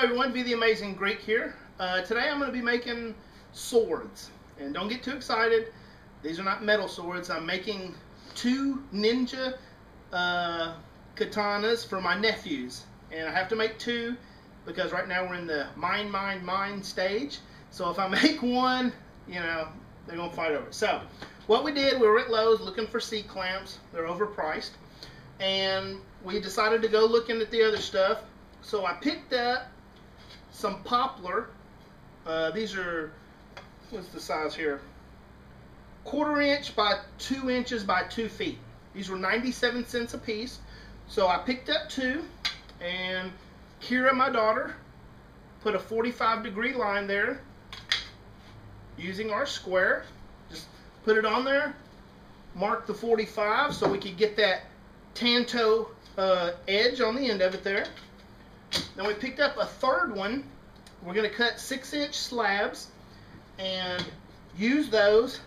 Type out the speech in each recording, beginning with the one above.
everyone, Be the Amazing Greek here. Today I'm going to be making swords. And don't get too excited. These are not metal swords. I'm making two ninja katanas for my nephews. And I have to make two because right now we're in the mine stage. So if I make one, you know, they're going to fight over it. So what we did, we were at Lowe's looking for C-clamps. They're overpriced. And we decided to go looking at the other stuff. So I picked up some poplar. These are, what's the size here? 1/4 inch by 2 inches by 2 feet. These were 97 cents a piece. So I picked up two, and Kira, my daughter, put a 45-degree line there using our square. Just put it on there, mark the 45 so we could get that tanto edge on the end of it there. Then we picked up a third one. We're going to cut 6-inch slabs and use those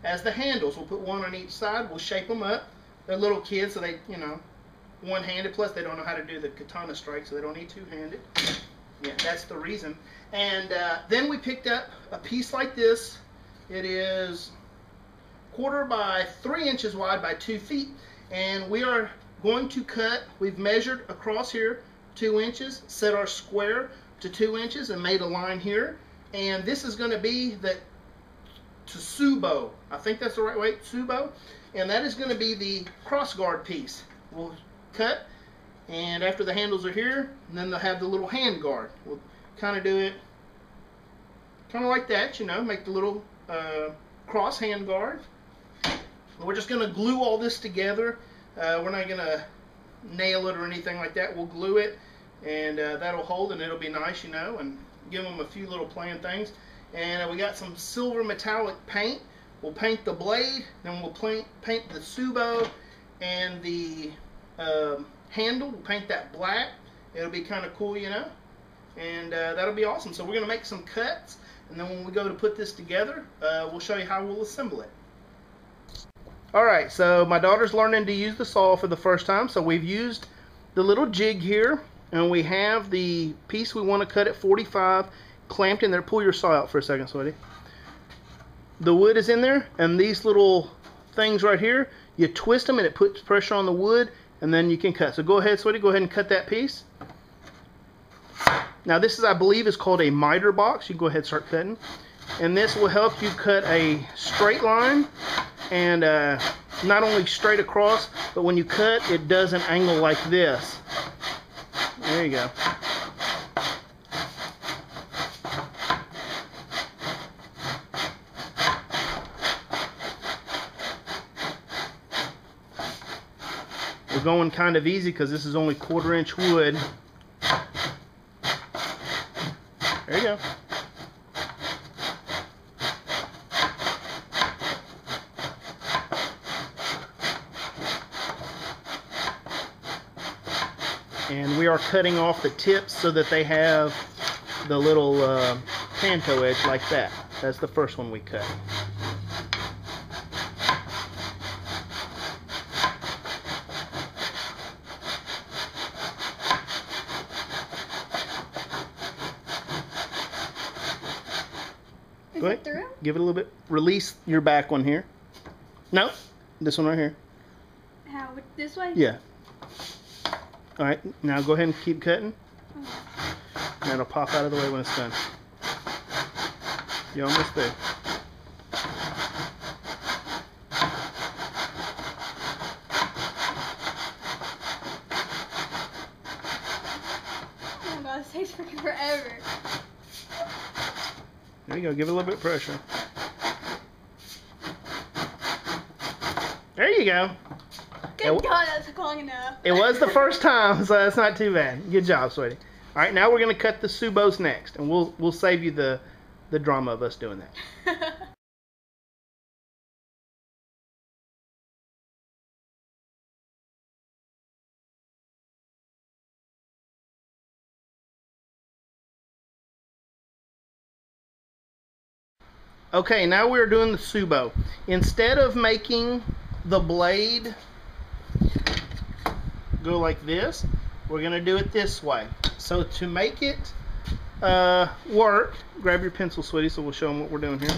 as the handles. We'll put one on each side. We'll shape them up. They're little kids, so they, you know, one-handed. Plus, they don't know how to do the katana strike, so they don't need two-handed. Yeah, that's the reason. And then we picked up a piece like this. It is 1/4 by 3 inches wide by 2 feet. And we are going to cut, we've measured across here 2 inches, set our square to 2 inches and made a line here. And this is going to be the tsubo. I think that's the right way, tsubo. And that is going to be the cross guard piece. We'll cut, and after the handles are here, and then they'll have the little hand guard. We'll kind of do it kind of like that, you know, make the little cross hand guard. We're just going to glue all this together. We're not going to nail it or anything like that. We'll glue it, and that'll hold, and it'll be nice, you know, and give them a few little plain things. And we got some silver metallic paint. We'll paint the blade, then we'll paint the tsubo and the handle. We'll paint that black. It'll be kind of cool, you know, and that'll be awesome. So we're going to make some cuts, and then when we go to put this together, we'll show you how we'll assemble it. Alright, so my daughter's learning to use the saw for the first time, so we've used the little jig here, and we have the piece we want to cut at 45 clamped in there. Pull your saw out for a second, sweetie. The wood is in there, and these little things right here, you twist them and it puts pressure on the wood, and then you can cut. So go ahead, sweetie, go ahead and cut that piece. Now this is, I believe, is called a miter box. You can go ahead and start cutting. And this will help you cut a straight line, and not only straight across, but when you cut, it doesn't angle like this. There you go. We're going kind of easy because this is only 1/4 inch wood. There you go. And we are cutting off the tips so that they have the little panto edge like that. That's the first one we cut. Go ahead. Through? Give it a little bit. Release your back one here. No, this one right here. How? This way? Yeah. Alright, now go ahead and keep cutting. And it'll pop out of the way when it's done. You're almost there. Oh my god, this takes freaking forever. There you go, give it a little bit of pressure. There you go. Good God, that took long enough. It was the first time, so that's not too bad. Good job, sweetie. All right, now we're going to cut the tsubos next, and we'll save you the drama of us doing that. Okay, now we're doing the tsubo. Instead of making the blade go like this, we're going to do it this way. So to make it work, grab your pencil, sweetie, so we'll show them what we're doing here.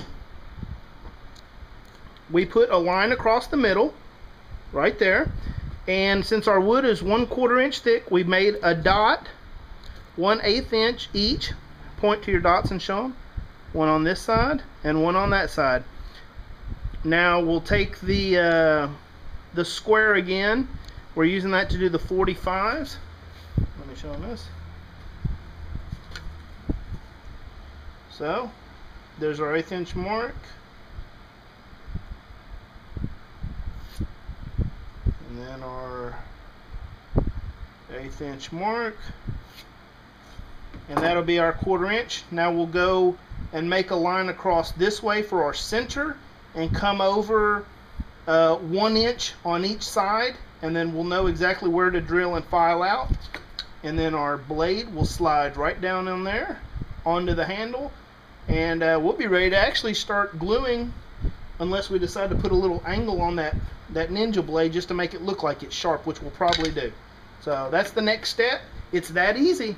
We put a line across the middle, right there. And since our wood is 1/4 inch thick, we made a dot, 1/8 inch each. Point to your dots and show them. One on this side and one on that side. Now we'll take the square again. We're using that to do the 45s. Let me show them this. So there's our 1/8 inch mark. And then our 1/8 inch mark. And that'll be our 1/4 inch. Now we'll go and make a line across this way for our center and come over 1 inch on each side, and then we'll know exactly where to drill and file out. And then our blade will slide right down in there onto the handle, and we'll be ready to actually start gluing, unless we decide to put a little angle on that ninja blade just to make it look like it's sharp, which we'll probably do. So that's the next step. It's that easy.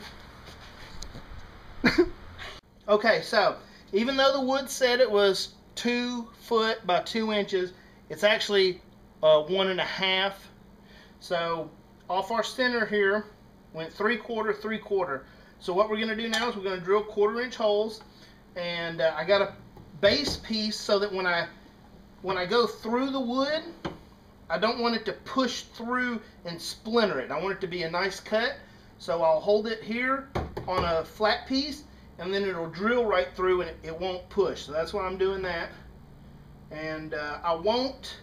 Okay, so even though the wood said it was 2 foot by 2 inches, it's actually 1.5. So off our center here went 3/4, 3/4. So what we're going to do now is we're going to drill 1/4 inch holes, and I got a base piece so that when I go through the wood, I don't want it to push through and splinter it. I want it to be a nice cut. So I'll hold it here on a flat piece, and then it'll drill right through and it won't push. So that's why I'm doing that. And I won't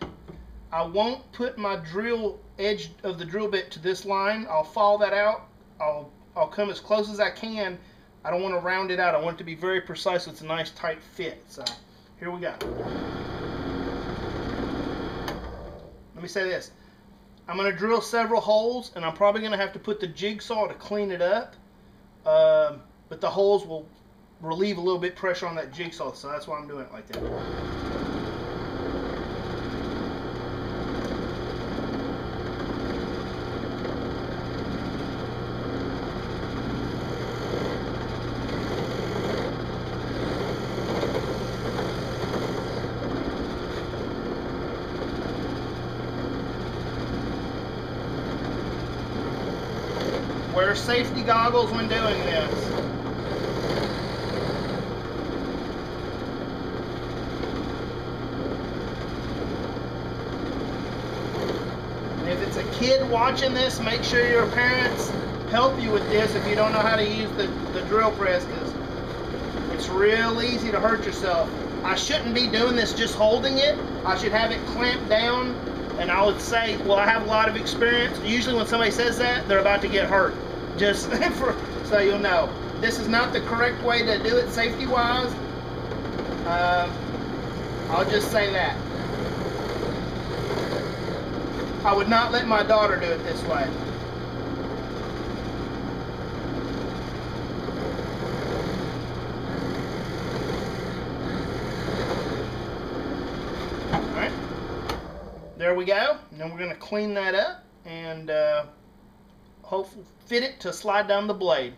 put my drill edge of the drill bit to this line. I'll follow that out. I'll come as close as I can. I don't want to round it out. I want it to be very precise so it's a nice tight fit. So here we go. Let me say this. I'm going to drill several holes, and I'm probably going to have to put the jigsaw to clean it up. But the holes will relieve a little bit pressure on that jigsaw, so that's why I'm doing it like that. Wear safety goggles when doing this. And if it's a kid watching this, make sure your parents help you with this if you don't know how to use the drill press, because it's real easy to hurt yourself. I shouldn't be doing this just holding it. I should have it clamped down, and I would say, well, I have a lot of experience. Usually when somebody says that, they're about to get hurt. Just so you'll know. This is not the correct way to do it safety-wise. I'll just say that. I would not let my daughter do it this way. Alright. There we go. And then we're going to clean that up and hopefully fit it to slide down the blade.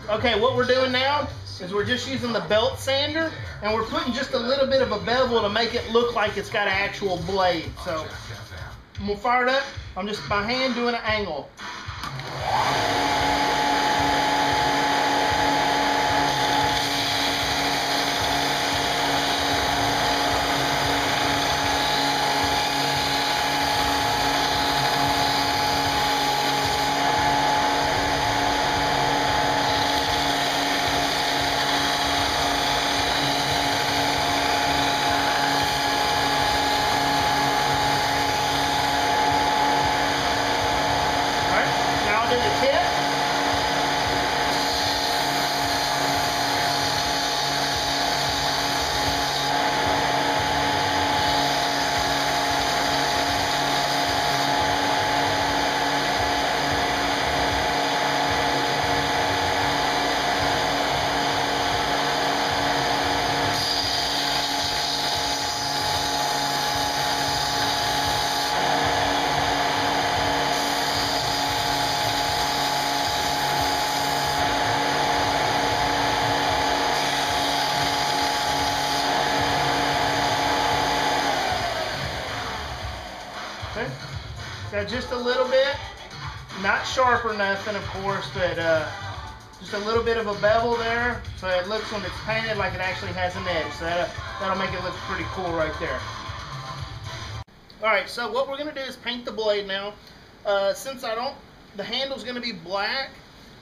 Okay, what we're doing now is we're just using the belt sander, and we're putting just a little bit of a bevel to make it look like it's got an actual blade. So I'm gonna fire it up. I'm just by hand doing an angle. Do the tip. Got just a little bit, not sharp or nothing, of course, but just a little bit of a bevel there, so it looks when it's painted like it actually has an edge. So that'll make it look pretty cool right there. Alright, so what we're going to do is paint the blade now. Since the handle's going to be black,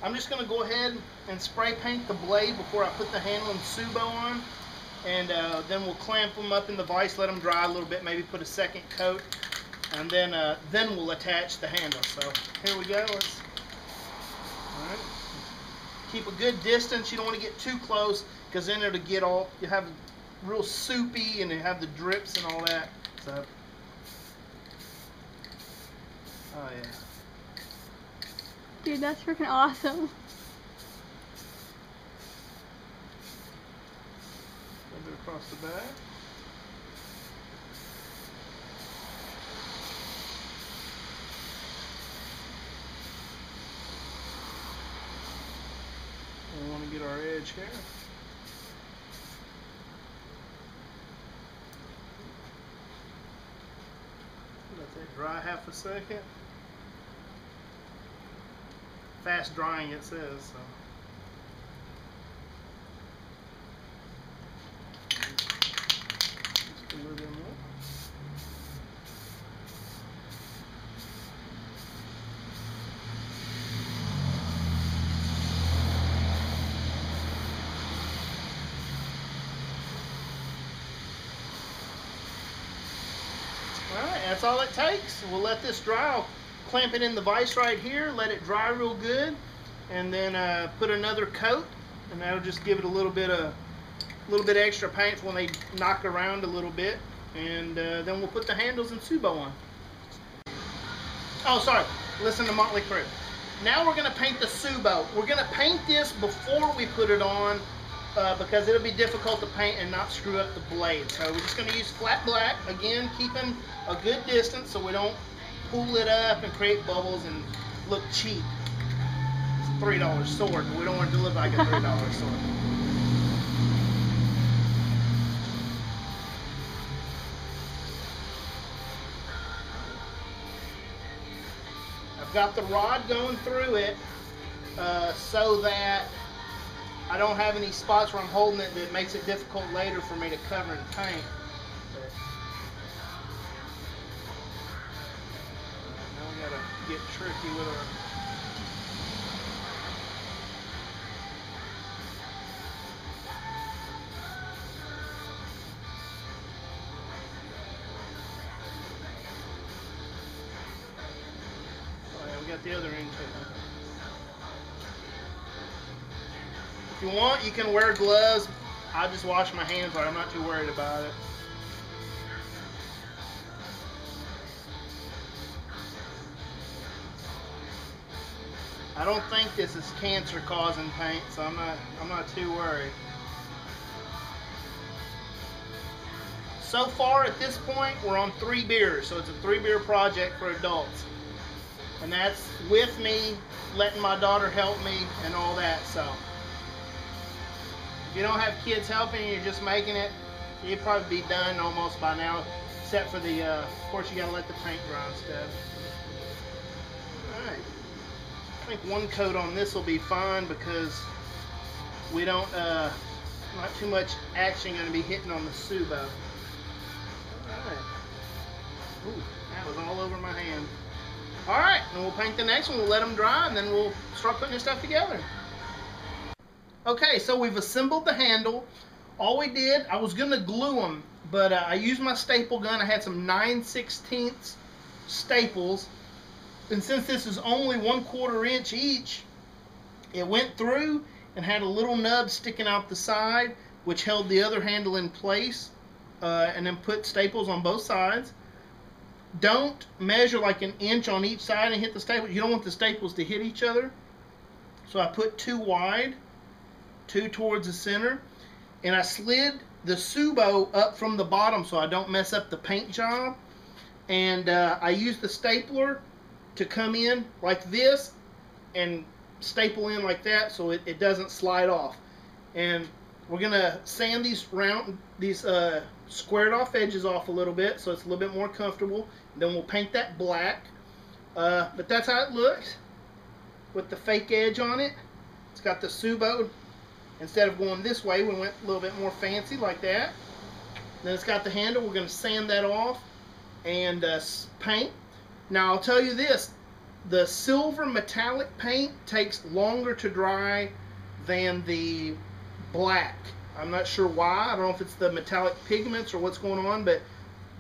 I'm just going to go ahead and spray paint the blade before I put the handle and Subo on. And then we'll clamp them up in the vise, let them dry a little bit, maybe put a second coat. And then we'll attach the handle. So here we go. Alright. Keep a good distance. You don't want to get too close because then it'll get all, you have real soupy and you have the drips and all that. So, oh yeah. Dude, that's freaking awesome. Rub it across the back. We want to get our edge here. Let that dry half a second. Fast drying, it says. So. Just a little bit more. Alright, that's all it takes. We'll let this dry. I'll clamp it in the vise right here, let it dry real good, and then put another coat, and that'll just give it a little bit extra paint for when they knock around a little bit, and then we'll put the handles and Subo on. Oh, sorry. Listen to Motley Crue. Now we're going to paint the Subo. We're going to paint this before we put it on because it'll be difficult to paint and not screw up the blade. So we're just going to use flat black, again, keeping a good distance so we don't pull it up and create bubbles and look cheap. It's a $3 sword, but we don't want it to look like a $3 sword. I've got the rod going through it so that I don't have any spots where I'm holding it that makes it difficult later for me to cover and paint. Get tricky with her. Oh yeah, we got the other end too. If you want, you can wear gloves. I just wash my hands, but I'm not too worried about it. I don't think this is cancer-causing paint, so I'm not too worried. So far at this point, we're on 3 beers, so it's a 3-beer project for adults, and that's with me letting my daughter help me and all that. So if you don't have kids helping you, you're just making it, you'd probably be done almost by now, except for the, of course, you gotta let the paint dry and stuff. All right. I think one coat on this will be fine because we don't, not too much action going to be hitting on the Subo. Alright. Ooh, that was all over my hand. Alright, and we'll paint the next one, we'll let them dry, and then we'll start putting this stuff together. Okay, so we've assembled the handle. All we did, I was going to glue them, but I used my staple gun. I had some 9/16 staples. And since this is only 1/4 inch each, it went through and had a little nub sticking out the side, which held the other handle in place, and then put staples on both sides. Don't measure like 1 inch on each side and hit the staples. You don't want the staples to hit each other. So I put 2 wide, 2 towards the center, and I slid the Subo up from the bottom so I don't mess up the paint job. And I used the stapler to come in like this and staple in like that so it doesn't slide off. And we're gonna sand these squared off edges off a little bit so it's a little bit more comfortable. Then we'll paint that black, But that's how it looks with the fake edge on it. It's got the Subo. Instead of going this way, we went a little bit more fancy like that. Then it's got the handle. We're going to sand that off and paint. Now I'll tell you this, the silver metallic paint takes longer to dry than the black. I'm not sure why. I don't know if it's the metallic pigments or what's going on, but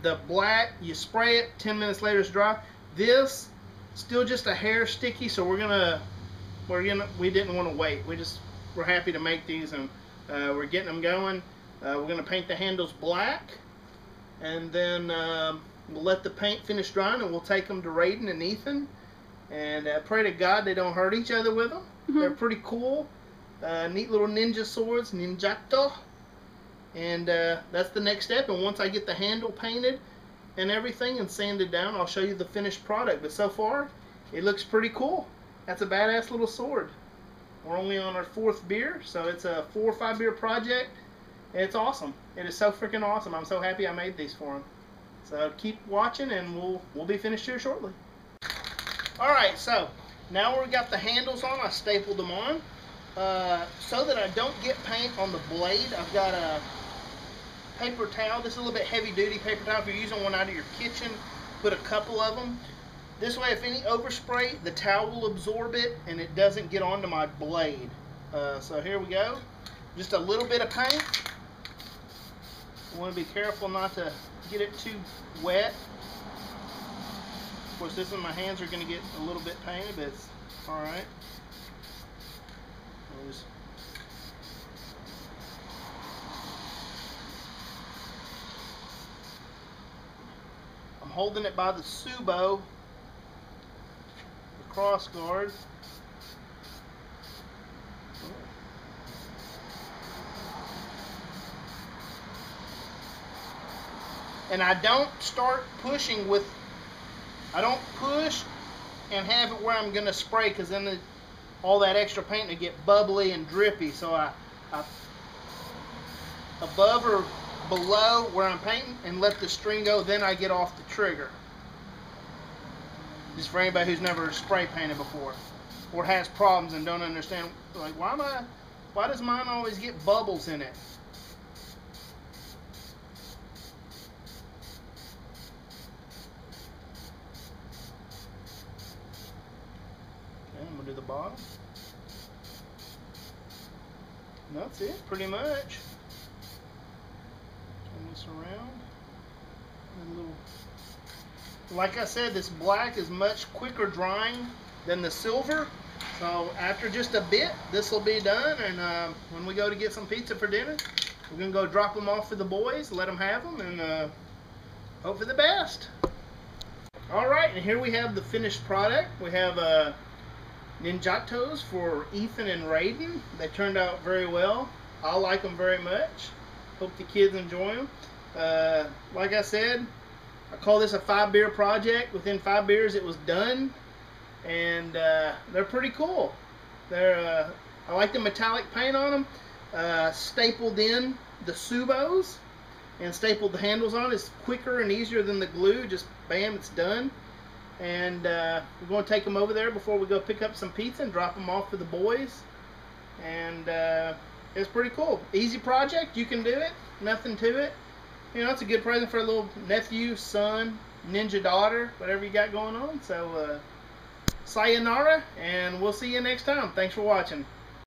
the black, you spray it, 10 minutes later it's dry. This, still just a hair sticky, so we didn't want to wait. We're happy to make these, and we're getting them going. We're going to paint the handles black, and then we'll let the paint finish drying, and we'll take them to Rayden and Ethan, and pray to God they don't hurt each other with them. Mm-hmm. They're pretty cool. Neat little ninja swords, ninjato. And that's the next step. And once I get the handle painted and everything and sanded down, I'll show you the finished product. But so far, it looks pretty cool. That's a badass little sword. We're only on our 4th beer, so it's a 4 or 5 beer project. And it's awesome. It is so freaking awesome. I'm so happy I made these for them. So keep watching, and we'll be finished here shortly. All right, so now we've got the handles on. I stapled them on. So that I don't get paint on the blade, I've got a paper towel. This is a little bit heavy duty paper towel. If you're using one out of your kitchen, put a couple of them. This way, if any overspray, the towel will absorb it and it doesn't get onto my blade. So here we go. Just a little bit of paint. You want to be careful not to get it too wet. Of course, my hands are going to get a little bit painted, but it's all right. I'm holding it by the Subo, the cross guard. And I don't start pushing with, I don't push and have it where I'm going to spray, because then all that extra paint will get bubbly and drippy. So I above or below where I'm painting and let the string go, then I get off the trigger. Just for anybody who's never spray painted before or has problems and don't understand, like, why does mine always get bubbles in it? Okay, I'm gonna do the bottom. And that's it, pretty much. Turn this around. And a little. Like I said, this black is much quicker drying than the silver. So after just a bit, this will be done. And when we go to get some pizza for dinner, we're gonna go drop them off for the boys, let them have them, and hope for the best. All right, and here we have the finished product. We have Ninjatos for Ethan and Rayden. They turned out very well. I like them very much. Hope the kids enjoy them. Like I said, I call this a 5-beer project. Within 5 beers, it was done, and they're pretty cool. They're I like the metallic paint on them. Stapled in the Subos and stapled the handles on. It's quicker and easier than the glue. Just bam, it's done. And we're going to take them over there before we go pick up some pizza and drop them off for the boys. And it's pretty cool. Easy project. You can do it. Nothing to it. You know, it's a good present for a little nephew, son, ninja daughter, whatever you got going on. So, sayonara, and we'll see you next time. Thanks for watching.